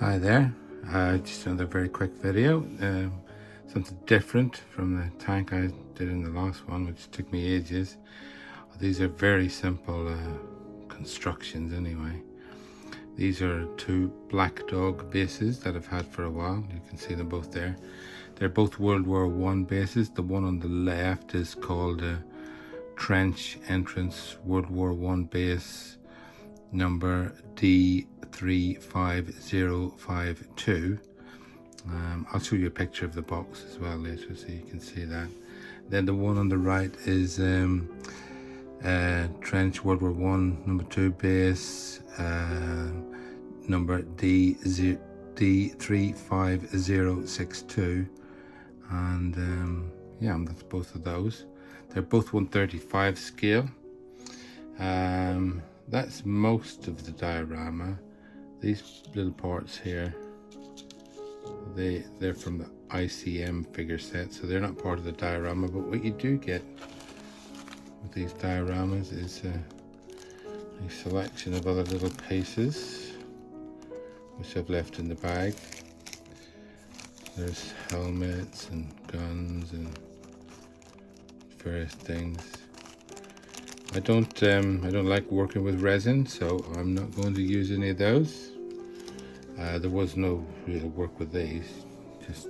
Hi there, just another very quick video, something different from the tank I did in the last one, which took me ages. These are very simple constructions anyway. These are two black dog bases that I've had for a while. You can see them both there. They're both World War I bases. The one on the left is called Trench Entrance World War I base number D35052. I'll show you a picture of the box as well later so you can see that. Then the one on the right is Trench World War I number 2 base number D35062, and yeah, that's both of those. They're both 135 scale. That's most of the diorama. These little parts here, they're from the ICM figure set, so they're not part of the diorama. But what you do get with these dioramas is a selection of other little pieces, which I've left in the bag. There's helmets and guns and various things. I don't like working with resin, so I'm not going to use any of those. There was no real work with these, just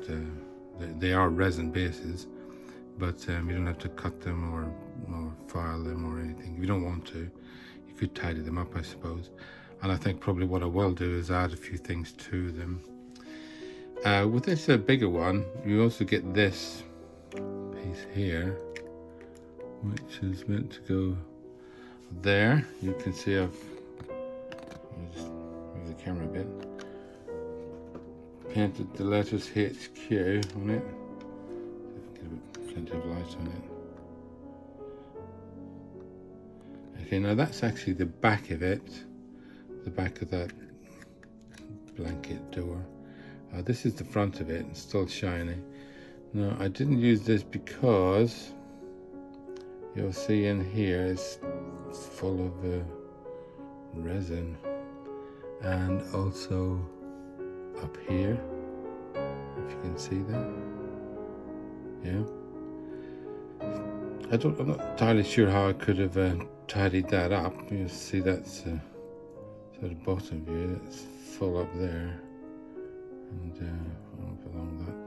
they are resin bases, but you don't have to cut them or file them or anything. If you don't want to, you could tidy them up, I suppose. And I think probably what I will do is add a few things to them. With this bigger one, you also get this piece here, which is meant to go there. You can see I'll just move the camera a bit. Painted the letters HQ on it. Get plenty of light on it. Okay, now that's actually the back of it, the back of that blanket door. This is the front of it, it's still shiny. Now I didn't use this because you'll see in here it's full of resin, and also up here, if you can see that. Yeah, I'm not entirely sure how I could have tidied that up. You see that's sort of bottom view, that's full up there, and along that.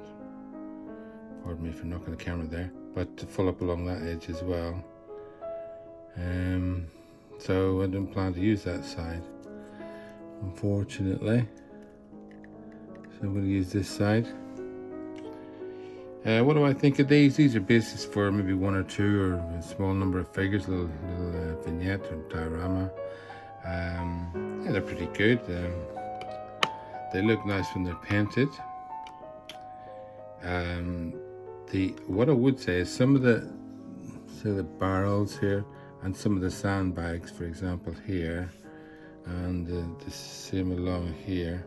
Pardon me for knocking the camera there, but full up along that edge as well. So I didn't plan to use that side, unfortunately. So I'm going to use this side. What do I think of these? These are bases for maybe one or two or a small number of figures, little vignette or diorama. Yeah, they're pretty good. They look nice when they're painted. What I would say is some of the barrels here and some of the sandbags, for example, here, and the same along here,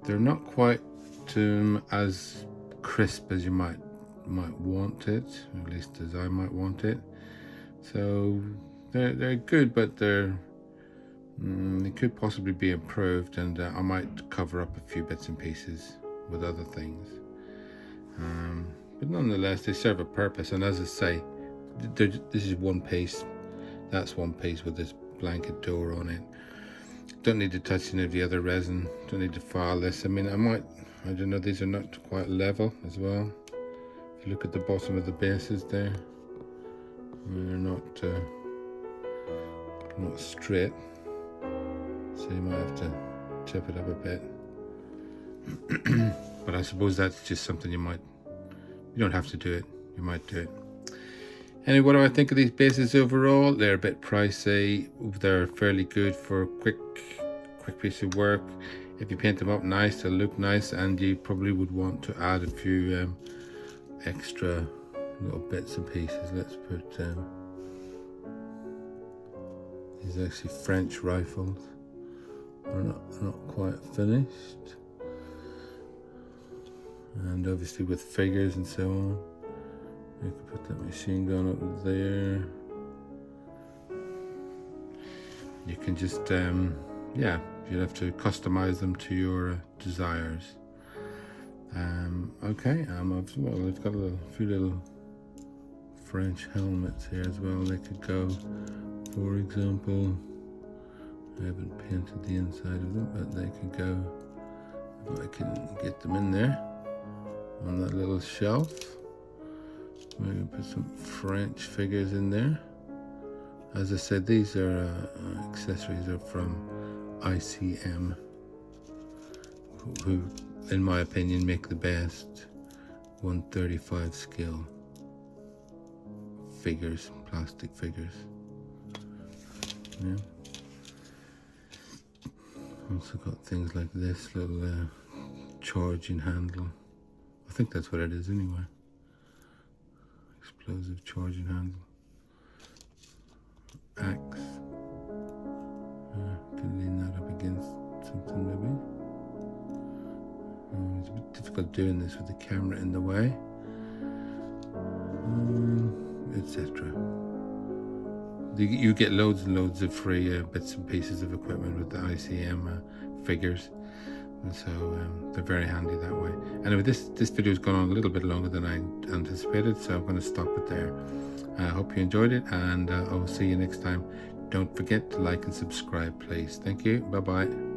they're not quite as crisp as you might want it, at least as I might want it. So they're good, but they could possibly be improved, and I might cover up a few bits and pieces with other things. But nonetheless, they serve a purpose, and as I say, this is one piece, that's one piece with this blanket door on it. Don't need to touch any of the other resin, don't need to file this. I mean, I don't know, these are not quite level as well. If you look at the bottom of the bases there, they're not straight, so you might have to tip it up a bit. But I suppose that's just something you don't have to do it, you might do it. Anyway, what do I think of these bases overall? They're a bit pricey. They're fairly good for a quick piece of work. If you paint them up nice, they'll look nice, and you probably would want to add a few extra little bits and pieces. Let's put these are actually French rifles. They're not quite finished, and obviously with figures and so on. You can put that machine gun up there. You can just, yeah, You'll have to customize them to your desires. Okay, well, it's got a few little French helmets here as well. They could go, for example, I haven't painted the inside of them, but they could go, if I can get them in there on that little shelf. We're going to put some French figures in there. As I said, these are accessories are from ICM, who in my opinion make the best 135 scale figures, plastic figures. Yeah. Also got things like this little charging handle. I think that's what it is anyway. Explosive charging handle. Axe. Can lean that up against something maybe. It's a bit difficult doing this with the camera in the way, etc. You get loads and loads of free bits and pieces of equipment with the ICM figures, and so they're very handy that way. Anyway, this video has gone on a little bit longer than I anticipated, so I'm going to stop it there. I hope you enjoyed it, and I will see you next time. Don't forget to like and subscribe, please. Thank you. Bye bye.